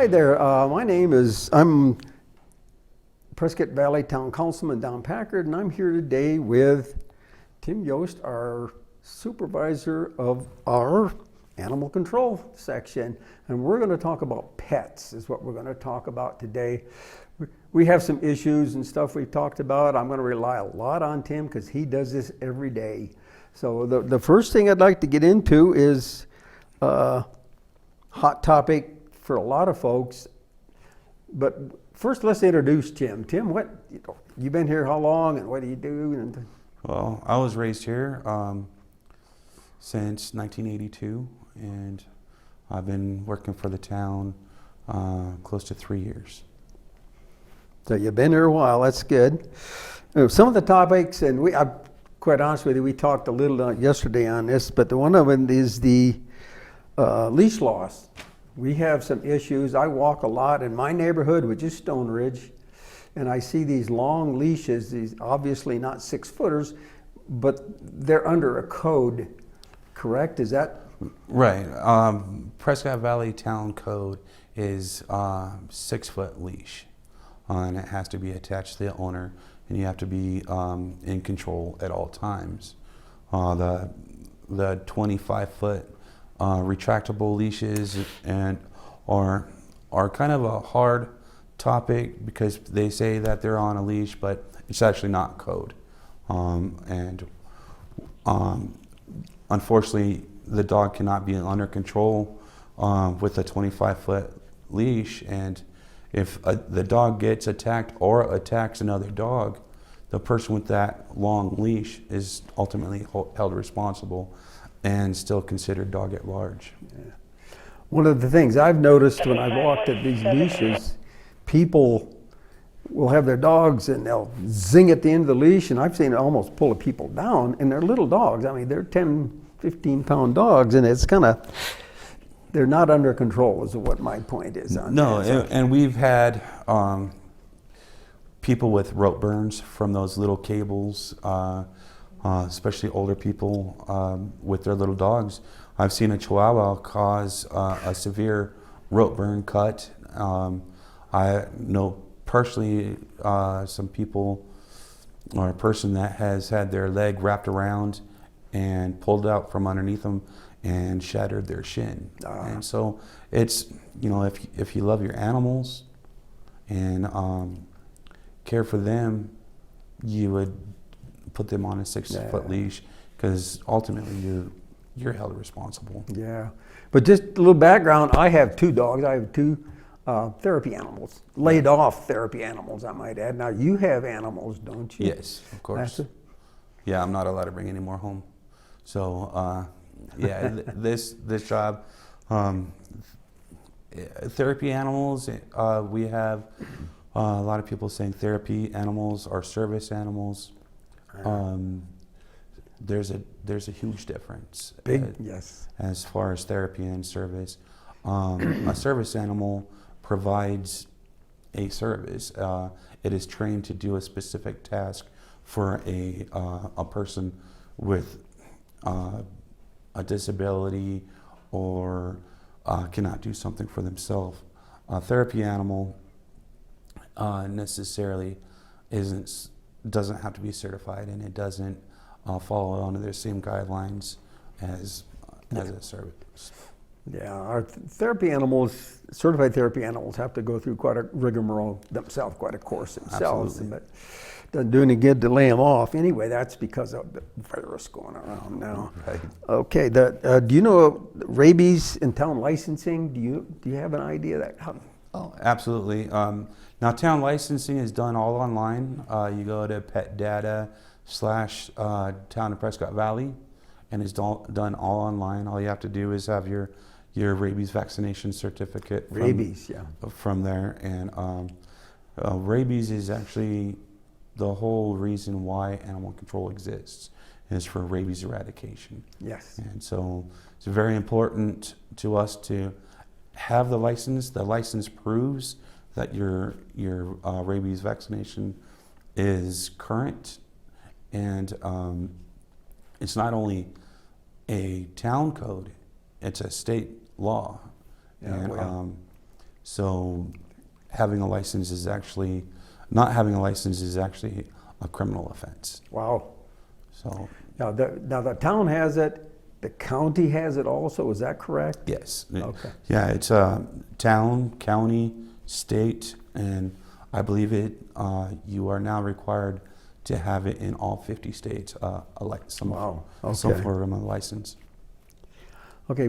Hi there. I'm Prescott Valley Town Councilman Don Packard, and I'm here today with Tim Yost, our supervisor of our animal control section. And we're going to talk about pets is what we're going to talk about today. We have some issues and stuff we've talked about. I'm going to rely a lot on Tim because he does this every day. So the first thing I'd like to get into is a hot topic for a lot of folks. But first, let's introduce Tim. Tim, you've been here how long, and what do you do? Well, I was raised here since 1982, and I've been working for the town close to 3 years. So you've been here a while. That's good. Some of the topics, and I'm quite honest with you, we talked a little yesterday on this, but one of them is the leash loss. We have some issues. I walk a lot in my neighborhood, which is Stone Ridge, and I see these long leashes, these obviously not 6-footers, but they're under a code, correct? Is that? Right. Prescott Valley Town Code is 6-foot leash, and it has to be attached to the owner, and you have to be in control at all times. The 25-foot retractable leashes and are kind of a hard topic because they say that they're on a leash, but it's actually not code. Unfortunately, the dog cannot be under control with a 25-foot leash, and if the dog gets attacked or attacks another dog, the person with that long leash is ultimately held responsible and still considered dog at large. Yeah. One of the things I've noticed when I've walked at these leashes, people will have their dogs and they'll zing at the end of the leash, and I've seen it almost pull people down, and they're little dogs. I mean, they're 10, 15-pound dogs, and it's kind of, they're not under control is what my point is on No, that. and we've had people with rope burns from those little cables, especially older people with their little dogs. I've seen a Chihuahua cause a severe rope burn cut. I know personally some people or a person that has had their leg wrapped around and pulled out from underneath them and shattered their shin. And so it's, if you love your animals and care for them, you would put them on a 6-foot leash, because ultimately you're held responsible. Yeah, but just a little background. I have 2 dogs. I have 2 therapy animals, laid off therapy animals, I might add. Now you have animals, don't you? Yes, of course. Yeah, I'm not allowed to bring any more home. So this job, therapy animals. We have a lot of people saying therapy animals are service animals. There's a huge difference. Yes. As far as therapy and service, a service animal provides a service. It is trained to do a specific task for a person with a disability or cannot do something for themselves. A therapy animal necessarily doesn't have to be certified, and it doesn't follow under the same guidelines as a service. Yeah, our therapy animals, certified therapy animals, have to go through quite a rigmarole themselves, quite a course themselves. Absolutely. But doesn't do any good to lay them off. Anyway, that's because of the virus going around now. Right. Okay, do you know rabies and town licensing? Do you have an idea of that? Oh, absolutely. Now, town licensing is done all online. You go to petdata/town of Prescott Valley, and it's done all online. All you have to do is have your rabies vaccination certificate. From there, and rabies is actually the whole reason why animal control exists, is for rabies eradication. Yes. And so it's very important to us to have the license. The license proves that your rabies vaccination is current, and it's not only a town code, it's a state law. Yeah, and So having a license is actually, not having a license is actually a criminal offense. Wow. So Now the town has it, the county has it also, is that correct? yes. Okay. Yeah, it's town, county, state, and I believe you are now required to have it in all 50 states, some Wow. some Okay. form of license. Okay,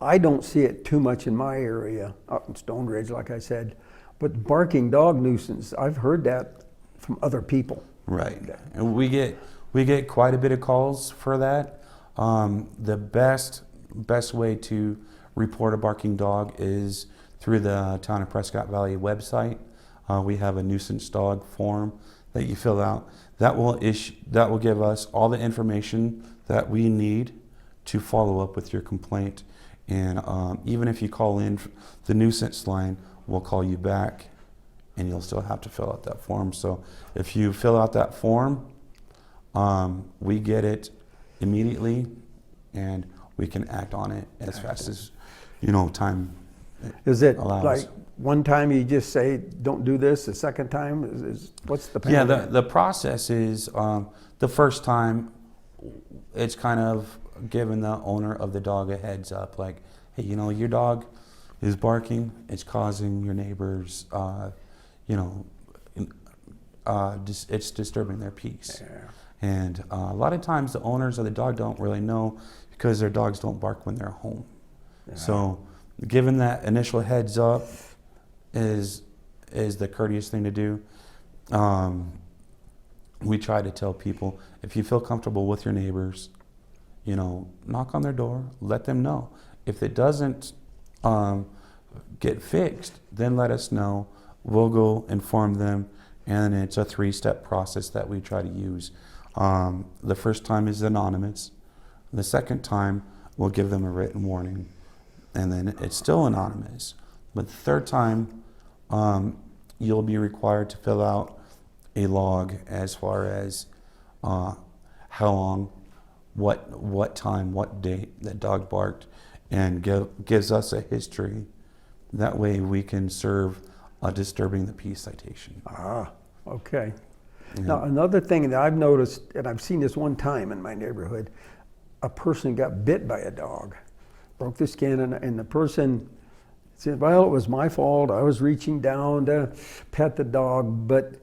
I don't see it too much in my area, up in Stone Ridge, like I said, but barking dog nuisance, I've heard that from other people. Right, and we get quite a bit of calls for that. The best way to report a barking dog is through the Town of Prescott Valley website. We have a nuisance dog form that you fill out. That will give us all the information that we need to follow up with your complaint. And even if you call in the nuisance line, we'll call you back, and you'll still have to fill out that form. So if you fill out that form, we get it immediately, and we can act on it as fast as time Is it allows. like one time you just say, don't do this, the second time, what's the Yeah, penalty? the process is the first time it's kind of giving the owner of the dog a heads up, like, hey, your dog is barking, it's causing your neighbors, it's disturbing their peace. Yeah. And a lot of times the owners of the dog don't really know because their dogs don't bark when they're home. Yeah. So giving that initial heads up is the courteous thing to do. We try to tell people, if you feel comfortable with your neighbors, knock on their door, let them know. If it doesn't get fixed, then let us know. We'll go inform them, and it's a 3-step process that we try to use. The first time is anonymous. The second time, we'll give them a written warning, and then it's still anonymous. But the third time, you'll be required to fill out a log as far as how long, what time, what date that dog barked, and gives us a history. That way we can serve a disturbing the peace citation. Ah, okay. Yeah. Now, another thing that I've noticed, and I've seen this one time in my neighborhood, a person got bit by a dog, broke the skin, and the person said, well, it was my fault. I was reaching down to pet the dog, but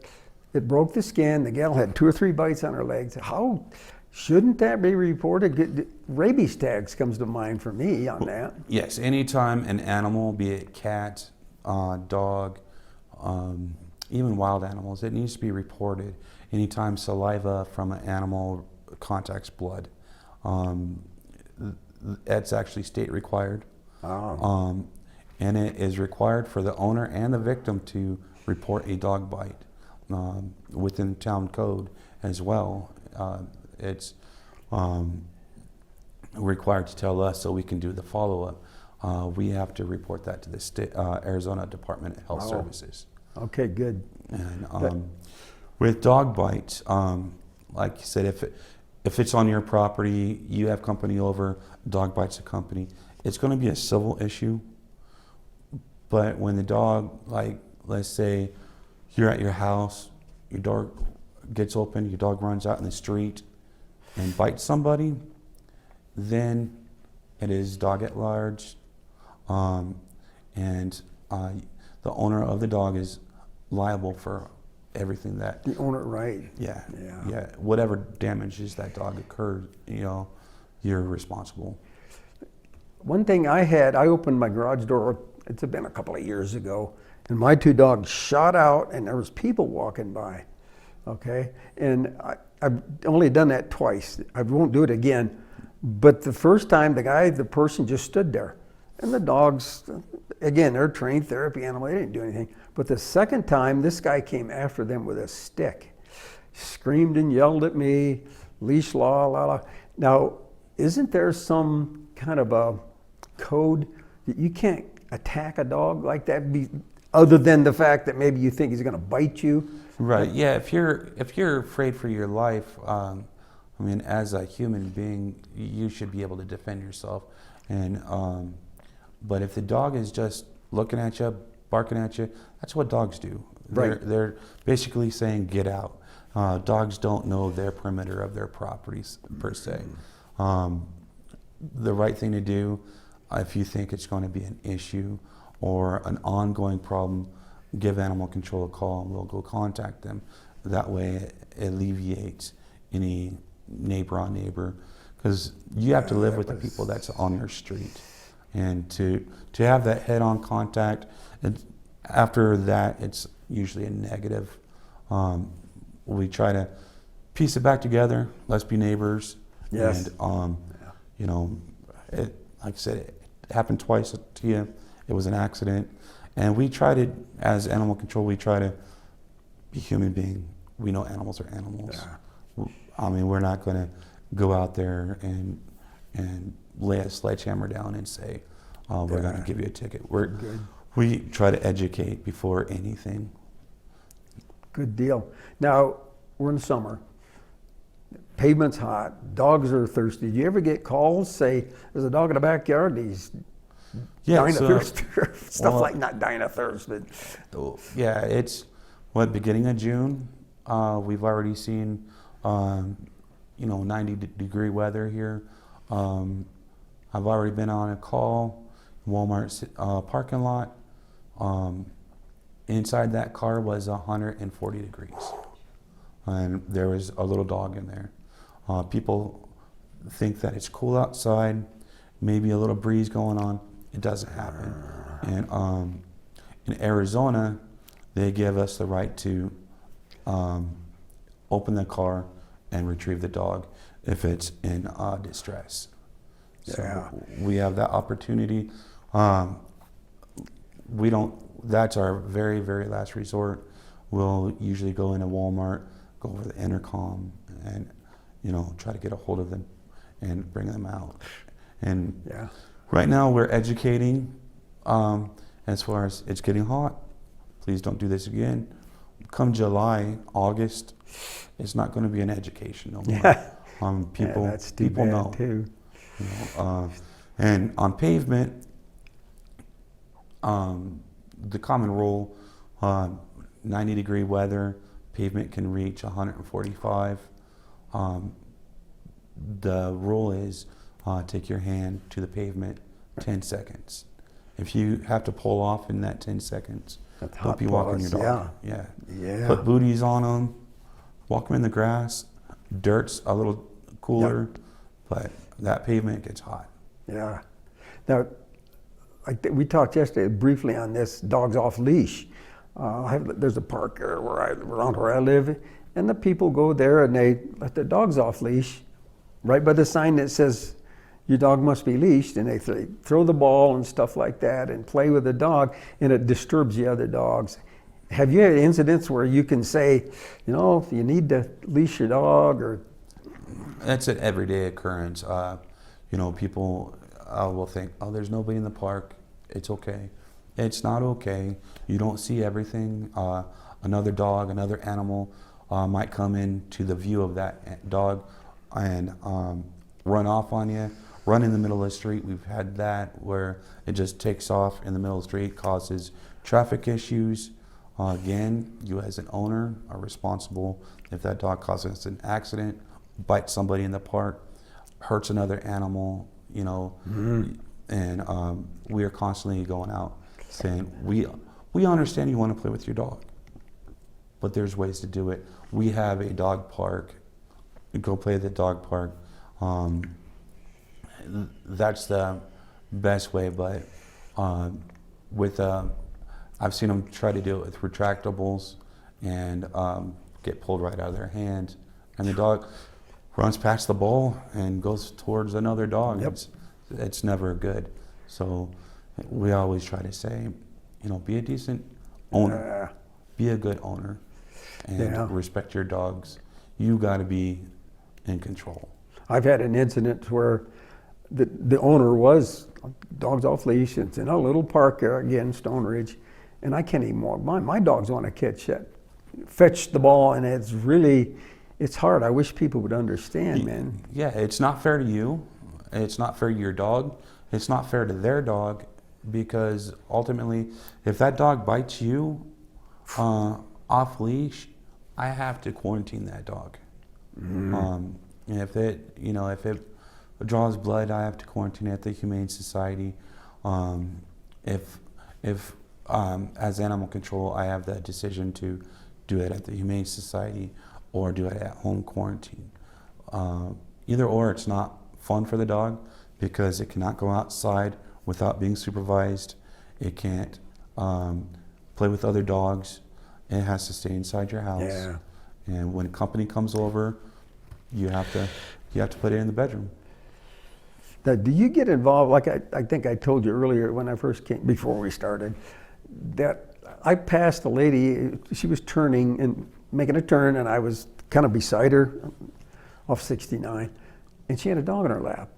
it broke the skin. The gal had 2 or 3 bites on her legs. How shouldn't that be reported? Rabies tags comes to mind for me on that. Yes, anytime an animal, be it cat, dog, even wild animals, it needs to be reported. Anytime saliva from an animal contacts blood, that's actually state required. Oh. And it is required for the owner and the victim to report a dog bite within town code as well. It's required to tell us so we can do the follow-up. We have to report that to the state, Arizona Department of Health Oh. Services. Okay, good. And with dog bites, like you said, if it's on your property, you have company over, dog bites a company, it's going to be a civil issue. But when the dog, like, let's say you're at your house, your door gets open, your dog runs out in the street and bites somebody, then it is dog at large, and the owner of the dog is liable for everything that. The owner, right. Yeah. Yeah. Whatever damages that dog occurred, you're responsible. One thing I opened my garage door, it's been a couple of years ago, and my 2 dogs shot out, and there was people walking by, okay? And I've only done that twice. I won't do it again. But the first time, the person just stood there. And the dogs, again, they're trained therapy animal, they didn't do anything. But the second time, this guy came after them with a stick, screamed and yelled at me, leash law, la la. Now, isn't there some kind of a code that you can't attack a dog like that, other than the fact that maybe you think he's going to bite you? Right. Yeah. If you're afraid for your life, as a human being, you should be able to defend yourself. And but if the dog is just looking at you, barking at you. That's what dogs do. Right. They're basically saying, get out. Dogs don't know their perimeter of their properties, per se. The right thing to do, if you think it's going to be an issue or an ongoing problem, give animal control a call and we'll go contact them. That way it alleviates any neighbor on neighbor, because you have to live with the people that's on your street. And to have that head-on contact, after that, it's usually a negative. We try to piece it back together. Let's be neighbors. Yes. And you know, like I said, it happened twice to you. It was an accident, and we try to, as animal control, we try to be human being. We know animals are animals. Yeah. I mean, we're not going to go out there and lay a sledgehammer down and say, we're going to give you a ticket. We try to educate before anything. Good deal. Now, we're in summer. Pavement's hot. Dogs are thirsty. Do you ever get calls, say, there's a dog in the backyard, he's dying of thirst? Stuff well, like, not dying of thirst, but... Yeah, it's, beginning of June. We've already seen, 90-degree weather here. I've already been on a call, Walmart parking lot. Inside that car was 140 degrees. And there was a little dog in there. People think that it's cool outside, maybe a little breeze going on. It doesn't happen. And in Arizona, they give us the right to open the car and retrieve the dog if it's in distress. So we have that opportunity. That's our very, very last resort. We'll usually go into Walmart, go over the intercom, and try to get a hold of them and bring them out. And right now we're educating as far as it's getting hot. Please don't do this again. Come July, August, it's not going to be an education no more. People know. Too. And on pavement, the common rule, 90-degree weather, pavement can reach 145. The rule is take your hand to the pavement 10 seconds. If you have to pull off in that 10 seconds, don't be walking your dog. Yeah. Put booties on them, walk them in the grass. Dirt's a little cooler, but that pavement gets hot. Yeah. Now, we talked yesterday briefly on this dogs off leash. There's a park there around where I live, and the people go there and they let their dogs off leash, right by the sign that says your dog must be leashed, and they throw the ball and stuff like that and play with the dog, and it disturbs the other dogs. Have you had incidents where you can say, if you need to leash your dog, or? That's an everyday occurrence. People will think, there's nobody in the park. It's okay. It's not okay. You don't see everything. Another dog, another animal might come into the view of that dog and run off on you, run in the middle of the street. We've had that where it just takes off in the middle of the street, causes traffic issues. Again, you as an owner are responsible if that dog causes an accident, bites somebody in the park, hurts another animal, and we are constantly going out saying, we understand you want to play with your dog, but there's ways to do it. We have a dog park. Go play at the dog park. That's the best way, but I've seen them try to do it with retractables and get pulled right out of their hands, and the dog runs past the ball and goes towards another dog. Yep. It's never good. So we always try to say, be a decent owner, be a good owner, and respect your dogs. You got to be in control. I've had an incident where the owner was dogs off leash. It's in a little park again, Stone Ridge, and I can't even walk. My dogs want to fetch the ball, and it's hard. I wish people would understand, man. Yeah, it's not fair to you. It's not fair to your dog. It's not fair to their dog. because ultimately, if that dog bites you off leash, I have to quarantine that dog. And if it draws blood, I have to quarantine it at the Humane Society. If as animal control, I have that decision to do it at the Humane Society or do it at home quarantine. Either or, it's not fun for the dog because it cannot go outside without being supervised. It can't play with other dogs. It has to stay inside your house. Yeah. And when company comes over, you have to put it in the bedroom. Now, do you get involved, like I think I told you earlier when I first came, before we started, that I passed a lady, she was turning and making a turn, and I was kind of beside her off 69, and she had a dog in her lap.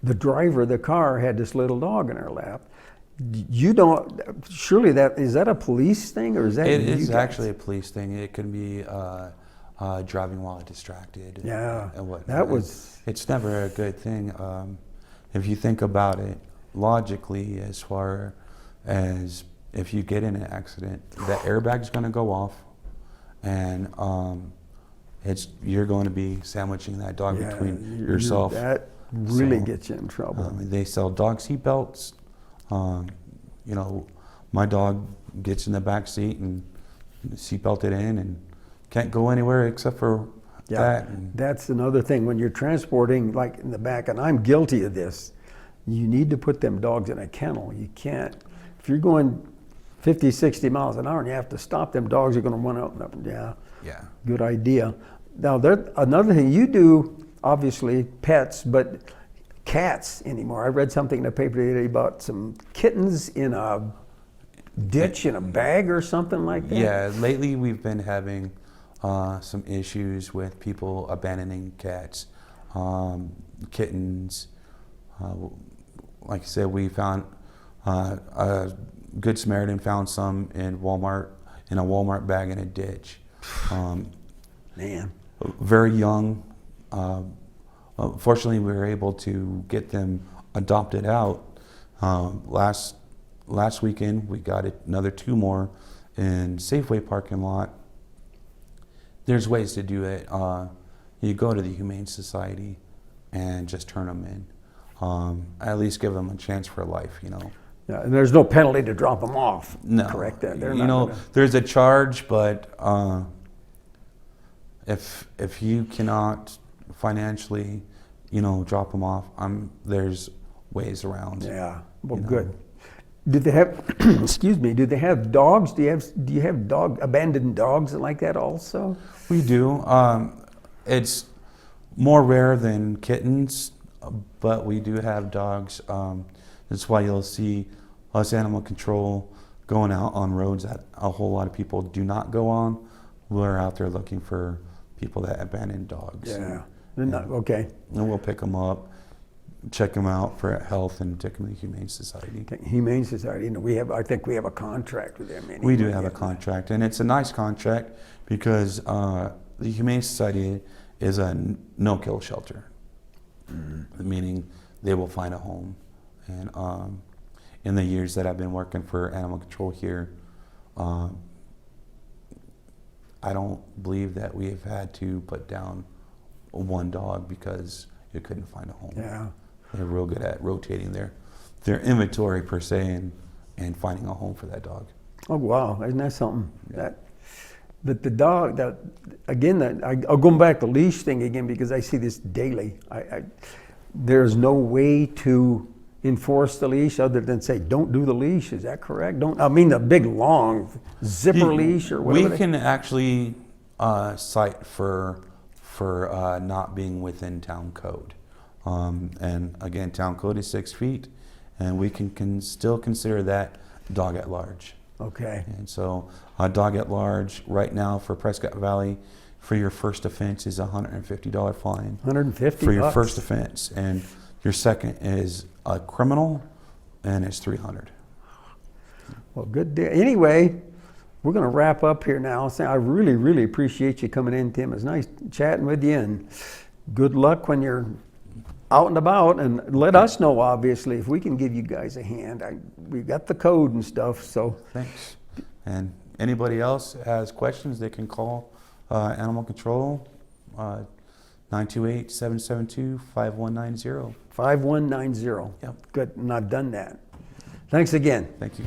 The driver of the car had this little dog in her lap. You don't, surely is that a police thing, or is that It you is guys? actually a police thing. It can be driving while distracted. Yeah, and whatnot. that was... It's never a good thing. If you think about it logically, as far as if you get in an accident, the airbag's going to go off, and you're going to be sandwiching that dog between yourself. That really gets you in trouble. They sell dog seat belts. My dog gets in the back seat and seat belted in and can't go anywhere except for that. That's another thing. When you're transporting, like in the back, and I'm guilty of this, you need to put them dogs in a kennel. You can't, if you're going 50, 60 miles an hour and you have to stop, them dogs are going to run out and up. Yeah. Good idea. Now, another thing you do, obviously, pets, but cats anymore. I read something in the paper today about some kittens in a ditch in a bag or something like that. Yeah, lately we've been having some issues with people abandoning cats, kittens. Like I said, we found a Good Samaritan found some in a Walmart bag in a ditch. Man. Very young. Fortunately, we were able to get them adopted out. Last weekend, we got another 2 more in Safeway parking lot. There's ways to do it. You go to the Humane Society and just turn them in. At least give them a chance for life, Yeah, and there's no penalty to drop them off. No. Correct that. They're not gonna... There's a charge, but if you cannot financially, drop them off, there's ways around. Yeah. Well, good. Do they have? Excuse me. Do they have dogs? Do you have abandoned dogs like that also? We do. It's more rare than kittens, but we do have dogs. That's why you'll see us animal control going out on roads that a whole lot of people do not go on. We're out there looking for people that abandon dogs. Yeah. Okay. And we'll pick them up, check them out for health, and take them to the Humane Society. Humane Society. I think we have a contract with them. Anyway. We do have a contract, and it's a nice contract because the Humane Society is a no-kill shelter, meaning they will find a home. And in the years that I've been working for animal control here, I don't believe that we have had to put down one dog because you couldn't find a home. Yeah. They're real good at rotating their inventory per se and finding a home for that dog. Oh wow, isn't that something? Yeah. But the dog, I'll go back to the leash thing again because I see this daily. There's no way to enforce the leash other than say, don't do the leash. Is that correct? The big long zipper leash or whatever. We can actually cite for not being within town code. And again, town code is 6 feet, and we can still consider that dog at large. Okay. And so a dog at large right now for Prescott Valley for your first offense is $150 fine. $150 for your first offense, and your second is a criminal, and it's $300. Well, good deal. Anyway, we're going to wrap up here now. I really, really appreciate you coming in, Tim. It's nice chatting with you, and good luck when you're out and about, and let us know, obviously, if we can give you guys a hand. We've got the code and stuff, so. Thanks. And anybody else has questions, they can call Animal Control, 928-772-5190. 5190. Yep. Good, and I've done that. Thanks again. Thank you.